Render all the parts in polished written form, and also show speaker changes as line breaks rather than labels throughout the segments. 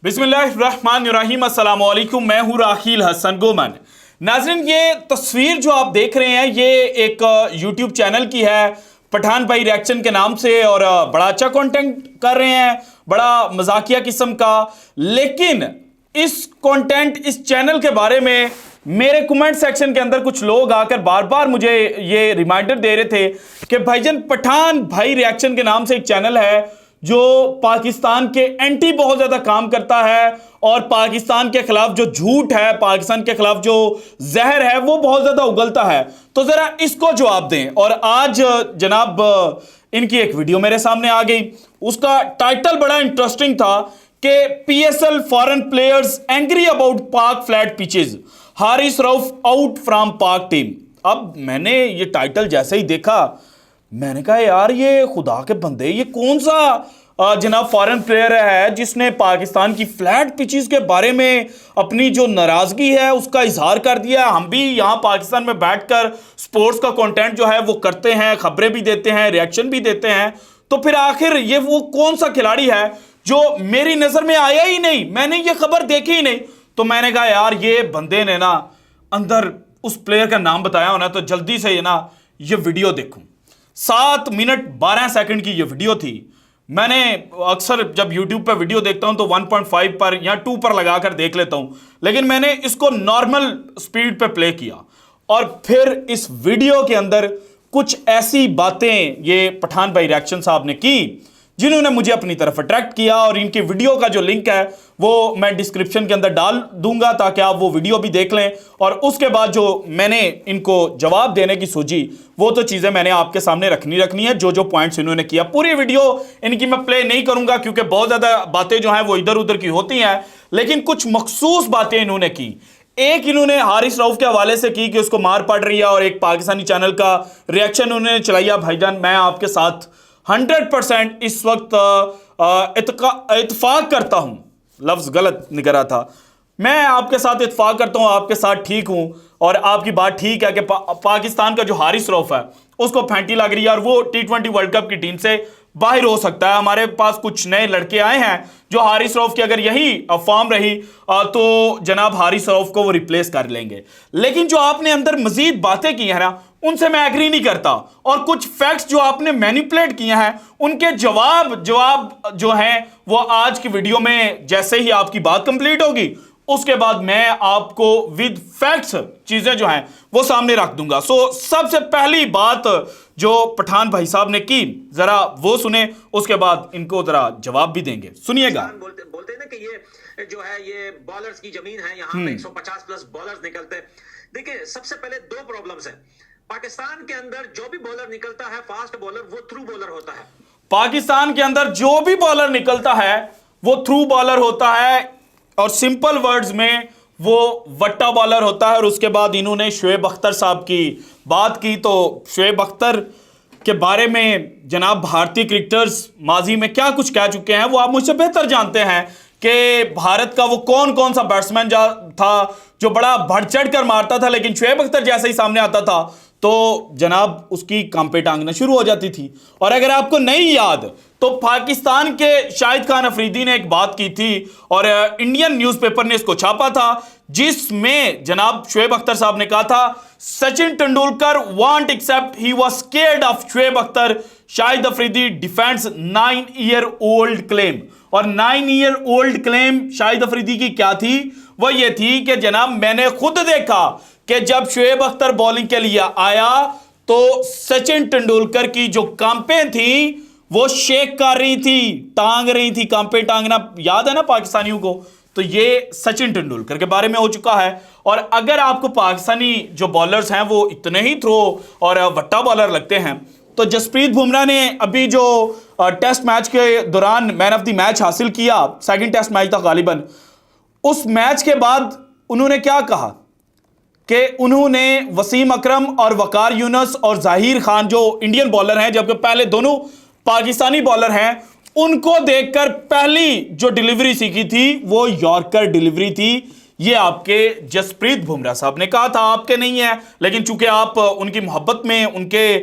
बिस्मिल्लाहिर्रहमानिर्रहीम, अस्सलाम वालेकुम। मैं हूं राखील हसन गोमन। नाज़रीन, ये तस्वीर जो आप देख रहे हैं ये एक यूट्यूब चैनल की है, पठान भाई रिएक्शन के नाम से, और बड़ा अच्छा कंटेंट कर रहे हैं, बड़ा मजाकिया किस्म का। लेकिन इस कंटेंट, इस चैनल के बारे में मेरे कमेंट सेक्शन के अंदर कुछ लोग आकर बार बार मुझे ये रिमाइंडर दे रहे थे कि भाईजान, पठान भाई रिएक्शन के नाम से एक चैनल है जो पाकिस्तान के एंटी बहुत ज्यादा काम करता है और पाकिस्तान के खिलाफ जो झूठ है, पाकिस्तान के खिलाफ जो जहर है, वो बहुत ज्यादा उगलता है। तो जरा इसको जवाब दें। और आज जनाब इनकी एक वीडियो मेरे सामने आ गई। उसका टाइटल बड़ा इंटरेस्टिंग था कि PSL foreign players angry about Pak flat pitches, Haris Rauf out from Pak team. अब मैंने ये टाइटल जैसे ही देखा, मैंने कहा यार, ये खुदा के बंदे, ये कौन सा जनाब फॉरेन प्लेयर है जिसने पाकिस्तान की फ्लैट पिचेस के बारे में अपनी जो नाराजगी है उसका इजहार कर दिया। हम भी यहाँ पाकिस्तान में बैठकर स्पोर्ट्स का कंटेंट जो है वो करते हैं, खबरें भी देते हैं, रिएक्शन भी देते हैं। तो फिर आखिर ये वो कौन सा खिलाड़ी है जो मेरी नजर में आया ही नहीं, मैंने ये खबर देखी ही नहीं। तो मैंने कहा यार, ये बंदे ने ना अंदर उस प्लेयर का नाम बताया होना, तो जल्दी से ये ना ये वीडियो देखूं। 7 मिनट 12 सेकंड की ये वीडियो थी। मैंने अक्सर जब YouTube पे वीडियो देखता हूं तो 1.5 पर या 2 पर लगाकर देख लेता हूं, लेकिन मैंने इसको नॉर्मल स्पीड पे प्ले किया और फिर इस वीडियो के अंदर कुछ ऐसी बातें ये पठान भाई रिएक्शन साहब ने की जिन्होंने मुझे अपनी तरफ अट्रैक्ट किया। और इनकी वीडियो का जो लिंक है वो मैं डिस्क्रिप्शन के अंदर डाल दूंगा ताकि आप वो वीडियो भी देख लें। और उसके बाद जो मैंने इनको जवाब देने की सोची, वो तो चीज़ें मैंने आपके सामने रखनी है। जो जो पॉइंट्स इन्होंने किया, पूरी वीडियो इनकी मैं प्ले नहीं करूंगा क्योंकि बहुत ज़्यादा बातें जो हैं वो इधर उधर की होती हैं, लेकिन कुछ मखसूस बातें इन्होंने की। एक इन्होंने हारिस रऊफ के हवाले से की कि उसको मार पड़ रही है, और एक पाकिस्तानी चैनल का रिएक्शन उन्होंने चलाया। भाईजान, मैं आपके साथ 100% इस वक्त इत्तेफाक करता हूं, लफ्ज गलत निकला था, मैं आपके साथ इत्तेफाक करता हूं, आपके साथ ठीक हूं, और आपकी बात ठीक है कि पाकिस्तान का जो हारिस रऊफ है उसको फैंटी लग रही है और वो T20 वर्ल्ड कप की टीम से बाहर हो सकता है। हमारे पास कुछ नए लड़के आए हैं जो हारिस रऊफ की अगर यही फॉर्म रही तो जनाब हारिस रऊफ को वो रिप्लेस कर लेंगे। लेकिन जो आपने अंदर मजीद बातें की हैं ना, उनसे मैं एग्री नहीं करता। और कुछ फैक्ट्स जो आपने मैनिपुलेट किए हैं, उनके जवाब जो हैं वो आज की वीडियो में जैसे ही आपकी बात कंप्लीट होगी उसके बाद मैं आपको विद फैक्ट्स चीजें जो हैं वो सामने रख दूंगा। सो सबसे पहली बात जो पठान भाई साहब ने की, जरा वो सुने, उसके बाद इनको जरा जवाब भी देंगे। सुनिएगा।
बोलते हैं ना कि ये जो है ये बॉलर्स की जमीन है, यहाँ पे 150 प्लस बॉलर्स निकलते हैं। देखिए, सबसे पहले 2 प्रॉब्लम्स हैं। पाकिस्तान के अंदर जो भी बॉलर निकलता है फास्ट बॉलर, वो थ्रू बॉलर होता है।
पाकिस्तान के अंदर जो भी बॉलर निकलता है वो थ्रू बॉलर होता है, और सिंपल वर्ड्स में वो वट्टा बॉलर होता है। और उसके बाद इन्होंने शोएब अख्तर साहब की बात की। तो शोएब अख्तर के बारे में जनाब भारतीय क्रिकेटर्स माजी में क्या कुछ कह चुके हैं वो आप मुझसे बेहतर जानते हैं कि भारत का वो कौन कौन सा बैट्समैन था जो बड़ा बढ़ चढ़ कर मारता था, लेकिन शोएब अख्तर जैसे ही सामने आता था तो जनाब उसकी कांपे टांगना शुरू हो जाती थी। और अगर आपको नहीं याद तो पाकिस्तान के शाहिद खान अफरीदी ने एक बात की थी और इंडियन न्यूज़पेपर ने इसको छापा था, जिसमें जनाब शोएब अख्तर साहब ने कहा था, Sachin Tendulkar want accept he was scared of Shoaib Akhtar, Shahid Afridi defends 9-year-old claim. और 9-year-old क्लेम शाहिद अफरीदी की क्या थी? वो ये थी कि जनाब, मैंने खुद देखा कि जब शोएब अख्तर बॉलिंग के लिए आया तो सचिन तेंदुलकर की जो कांपें थी वो शेक कर रही थी, टांग रही थी। कांपे टांगना याद है ना पाकिस्तानियों को? तो ये सचिन तेंदुलकर के बारे में हो चुका है। और अगर आपको पाकिस्तानी जो बॉलर्स हैं वो इतने ही थ्रो और वट्टा बॉलर लगते हैं, तो जसप्रीत बुमराह ने अभी जो टेस्ट मैच के दौरान मैन ऑफ द मैच हासिल किया, सेकंड टेस्ट मैच था गालिबन, उस मैच के बाद उन्होंने क्या कहा कि उन्होंने वसीम अकरम और वकार यूनुस और जाहिर खान जो इंडियन बॉलर हैं, जबकि पहले दोनों पाकिस्तानी बॉलर हैं, उनको देखकर पहली जो डिलीवरी सीखी थी वो यॉर्कर डिलीवरी थी। ये आपके जसप्रीत बुमराह साहब ने कहा था, आपके नहीं है, लेकिन चूंकि आप उनकी मोहब्बत में उनके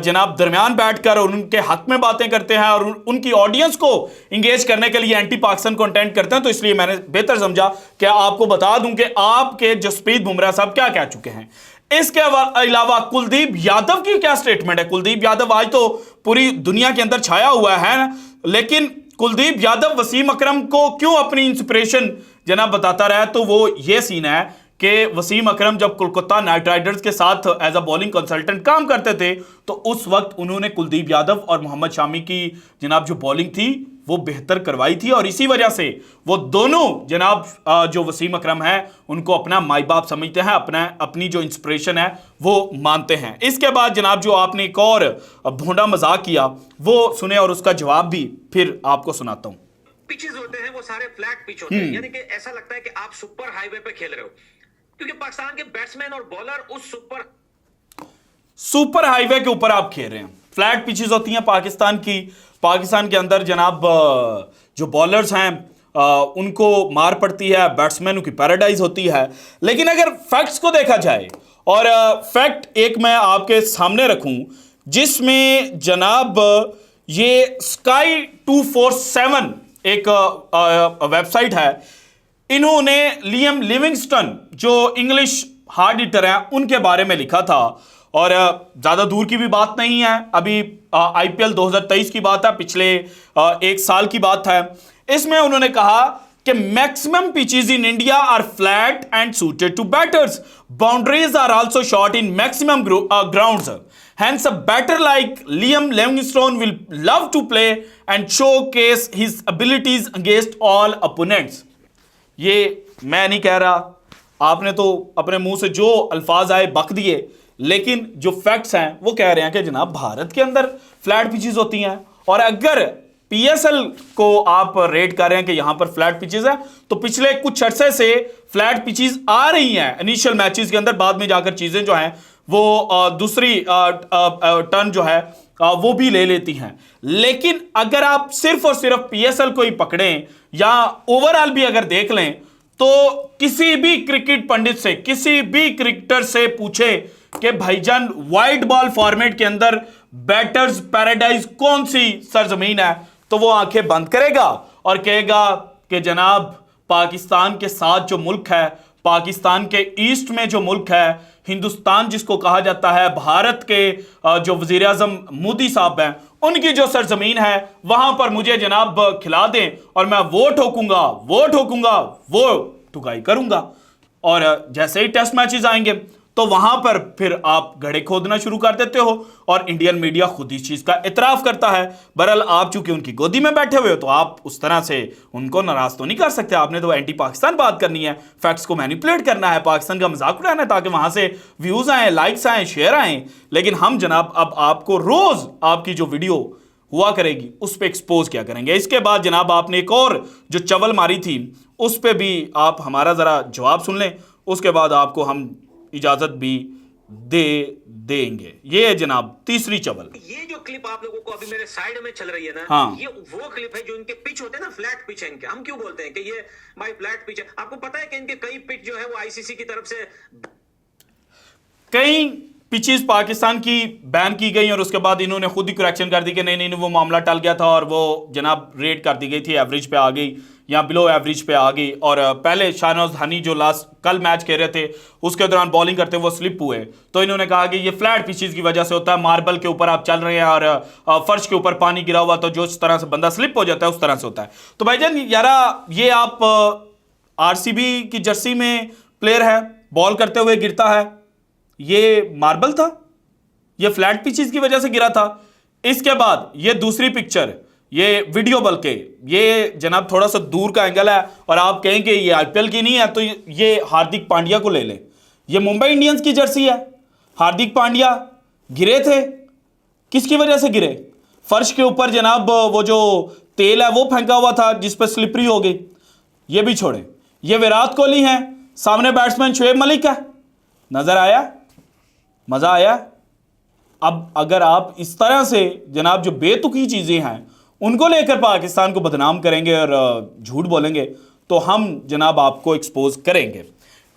जनाब दरमियान बैठकर और उनके हक में बातें करते हैं और उनकी ऑडियंस को इंगेज करने के लिए एंटी पाकिस्तान कंटेंट करते हैं, तो इसलिए मैंने बेहतर समझा कि आपको बता दूं कि आपके जसप्रीत बुमराह साहब क्या कह चुके हैं। इसके अलावा कुलदीप यादव की क्या स्टेटमेंट है। कुलदीप यादव आज तो पूरी दुनिया के अंदर छाया हुआ है, लेकिन कुलदीप यादव वसीम अकरम को क्यों अपनी इंस्पिरेशन जनाब बताता रहा, तो वो ये सीन है कि वसीम अकरम जब कोलकाता नाइट राइडर्स के साथ एज अ बॉलिंग कंसल्टेंट काम करते थे, तो उस वक्त उन्होंने कुलदीप यादव और मोहम्मद शामी की जनाब जो बॉलिंग थी वो बेहतर करवाई थी, और इसी वजह से वो दोनों जनाब जो वसीम अकरम है उनको अपना माई बाप समझते हैं, अपनी जो इंस्पिरेशन है वो मानते हैं। इसके बाद जनाब जो आपने एक और भोंडा मजाक किया वो सुने और उसका जवाब भी फिर आपको सुनाता हूं।
पिचेस होते हैं वो सारे फ्लैट पिच होते हैं, यानी कि ऐसा लगता है कि आप सुपर हाईवे पे खेल रहे हो, क्योंकि पाकिस्तान के बैट्समैन और बॉलर उस
सुपर हाईवे के ऊपर आप खेल रहे हैं। फ्लैट पिचेस होती हैं पाकिस्तान के अंदर जनाब जो बॉलर्स हैं उनको मार पड़ती है, बैट्समैनों की पैराडाइज होती है। लेकिन अगर फैक्ट्स को देखा जाए और फैक्ट एक मैं आपके सामने रखूं जिसमें जनाब ये स्काई 247 एक वेबसाइट है, इन्होंने लियम लिविंगस्टन जो इंग्लिश हार्ड हिटर हैं उनके बारे में लिखा था, और ज़्यादा दूर की भी बात नहीं है, अभी आईपीएल 2023 की बात है, पिछले एक साल की बात है। इसमें उन्होंने कहा कि maximum pitches in India are flat and suited to batters, boundaries are also short in maximum grounds, hence a batter like Liam Livingstone will love to play and showcase his abilities against all opponents। ये मैं नहीं कह रहा, आपने तो अपने मुंह से जो अल्फाज आए बक दिए, लेकिन जो फैक्ट्स हैं वो कह रहे हैं कि जनाब भारत के अंदर फ्लैट पिचेस होती हैं, और अगर पीएसएल को आप रेट कर रहे हैं कि यहां पर फ्लैट पिचेस है, तो पिछले कुछ अरसे से फ्लैट पिचेस आ रही हैं इनिशियल मैचेस के अंदर, बाद में जाकर चीजें जो हैं वो दूसरी टर्न जो है वो भी ले लेती हैं। लेकिन अगर आप सिर्फ और सिर्फ पीएसएल को ही पकड़ें या ओवरऑल भी अगर देख लें, तो किसी भी क्रिकेट पंडित से, किसी भी क्रिकेटर से पूछे कि भाईजान वाइड बॉल फॉर्मेट के अंदर बैटर्स पैराडाइज कौन सी सरजमीन है, तो वो आंखें बंद करेगा और कहेगा कि जनाब पाकिस्तान के साथ जो मुल्क है, पाकिस्तान के ईस्ट में जो मुल्क है, हिंदुस्तान जिसको कहा जाता है, भारत के जो वजीर आजम मोदी साहब हैं उनकी जो सरजमीन है, वहां पर मुझे जनाब खिला दें और मैं वो ठोकूंगा, वो ठुकाई करूंगा। और जैसे ही टेस्ट मैचेस आएंगे तो वहां पर फिर आप गड्ढे खोदना शुरू कर देते हो, और इंडियन मीडिया खुद इस चीज का इतराफ करता है। बहरहाल आप चूंकि उनकी गोदी में बैठे हुए हो तो आप उस तरह से उनको नाराज तो नहीं कर सकते, आपने तो एंटी पाकिस्तान बात करनी है, फैक्ट्स को मैनिपुलेट करना है, पाकिस्तान का मजाक उड़ाना है, ताकि वहां से व्यूज आए, लाइक्स आए, शेयर आए। लेकिन हम जनाब अब आपको रोज आपकी जो वीडियो हुआ करेगी उस पर एक्सपोज क्या करेंगे। इसके बाद जनाब आपने एक और जो चवल मारी थी उस पर भी आप हमारा जरा जवाब सुन लें, उसके बाद आपको हम इजाजत भी दे देंगे। ये है जनाब तीसरी चवल।
ये जो क्लिप आप लोगों को अभी मेरे साइड में चल रही है ना,
हाँ।
ये वो क्लिप है जो इनके पिच होते हैं ना, फ्लैट पिच है इनके। हम क्यों बोलते हैं कि ये भाई फ्लैट पिच है? आपको पता है कि इनके कई पिच जो है वो आईसीसी की तरफ से
कई पिचेस पाकिस्तान की बैन की गई, और उसके बाद इन्होंने खुद ही करेक्शन कर दी कि नहीं वो मामला टल गया था और वो जनाब रेट कर दी गई थी, एवरेज पे आ गई या बिलो एवरेज पे आ गई। और पहले शाहनवाज हनी जो लास्ट कल मैच खेल रहे थे उसके दौरान बॉलिंग करते वो स्लिप हुए, तो इन्होंने कहा कि ये फ्लैट पिचेस की वजह से होता है, मार्बल के ऊपर आप चल रहे हैं और फर्श के ऊपर पानी गिरा हुआ, तो जो इस तरह से बंदा स्लिप हो जाता है उस तरह से होता है। तो भाईजान यारा ये आप आरसीबी की जर्सी में प्लेयर है, बॉल करते हुए गिरता है, ये मार्बल था, ये फ्लैट पिचेस की वजह से गिरा था। इसके बाद ये दूसरी पिक्चर, ये वीडियो, बल्कि ये जनाब थोड़ा सा दूर का एंगल है, और आप कहेंगे ये आईपीएल की नहीं है तो ये हार्दिक पांड्या को ले लें। ये मुंबई इंडियंस की जर्सी है, हार्दिक पांड्या गिरे थे, किसकी वजह से गिरे? फर्श के ऊपर जनाब वो जो तेल है वो फेंका हुआ था जिस पर स्लिपरी हो गई। ये भी छोड़ें, ये विराट कोहली हैं, सामने बैट्समैन शुएब मलिक है, नजर आया, मजा आया। अब अगर आप इस तरह से जनाब जो बेतुकी चीजें हैं उनको लेकर पाकिस्तान को बदनाम करेंगे और झूठ बोलेंगे, तो हम जनाब आपको एक्सपोज करेंगे।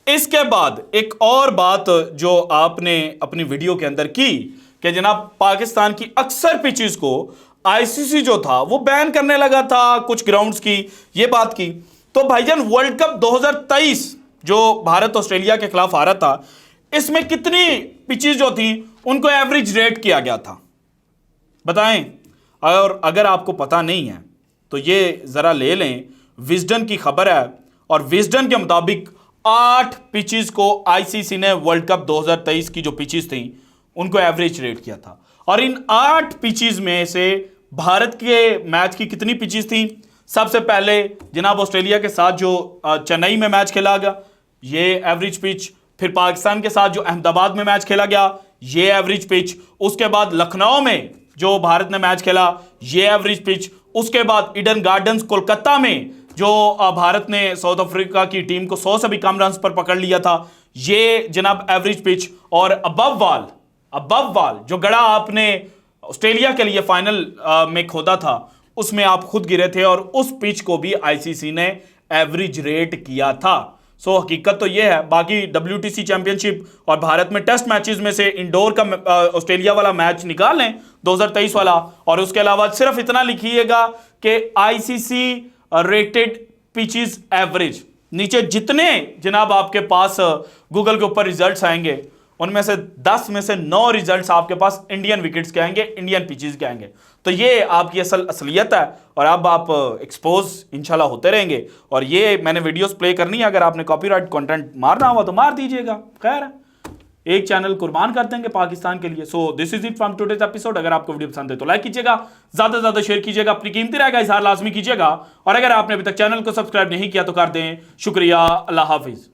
इसके बाद एक और बात जो आपने अपनी वीडियो के अंदर की कि जनाब पाकिस्तान की अक्सर पिचेस को आईसीसी जो था वो बैन करने लगा था कुछ ग्राउंड्स की, ये बात की। तो भाईजान वर्ल्ड कप 2023 जो भारत ऑस्ट्रेलिया के खिलाफ आ रहा था, इसमें कितनी पिचेस जो थी उनको एवरेज रेट किया गया था, बताएं। और अगर आपको पता नहीं है तो ये जरा ले लें, विजडन की खबर है और विजडन के मुताबिक 8 पिचेस को आईसीसी ने वर्ल्ड कप 2023 की जो पिचेस थी उनको एवरेज रेट किया था। और इन 8 पिचेस में से भारत के मैच की कितनी पिचेस थी? सबसे पहले जनाब ऑस्ट्रेलिया के साथ जो चेन्नई में मैच खेला गया, ये एवरेज पिच। फिर पाकिस्तान के साथ जो अहमदाबाद में मैच खेला गया, ये एवरेज पिच। उसके बाद लखनऊ में जो भारत ने मैच खेला, ये एवरेज पिच। उसके बाद ईडन गार्डन्स कोलकाता में जो भारत ने साउथ अफ्रीका की टीम को 100 से भी कम रन पर पकड़ लिया था, ये जनाब एवरेज पिच। और अबव वाल जो गड़ा आपने ऑस्ट्रेलिया के लिए फाइनल में खोदा था, उसमें आप खुद गिरे थे और उस पिच को भी आईसीसी ने एवरेज रेट किया था। सो हकीकत तो यह है। बाकी WTC चैंपियनशिप और भारत में टेस्ट मैचेस में से इंडोर का ऑस्ट्रेलिया वाला मैच निकाल लें 2023 वाला, और उसके अलावा सिर्फ इतना लिखिएगा कि आईसीसी रेटेड पिचेस एवरेज। नीचे जितने जनाब आपके पास गूगल के ऊपर रिजल्ट्स आएंगे उनमें से 10 में से 9 रिजल्ट्स आपके पास इंडियन विकेट्स के आएंगे, इंडियन पिचेस के आएंगे। तो ये आपकी असलियत है और अब आप एक्सपोज इंशाल्लाह होते रहेंगे। और ये मैंने वीडियोस प्ले करनी है, अगर आपने कॉपीराइट कंटेंट मारना हुआ तो मार दीजिएगा, खैर एक चैनल कुर्बान कर देंगे पाकिस्तान के लिए। So this is it from today's episode. अगर आपको वीडियो पसंद है तो लाइक कीजिएगा, ज्यादा से ज्यादा शेयर कीजिएगा, अपनी कीमती राय का इजहार लाजमी कीजिएगा। और अगर आपने अभी तक चैनल को सब्सक्राइब नहीं किया तो कर दें। शुक्रिया, अल्लाह हाफिज।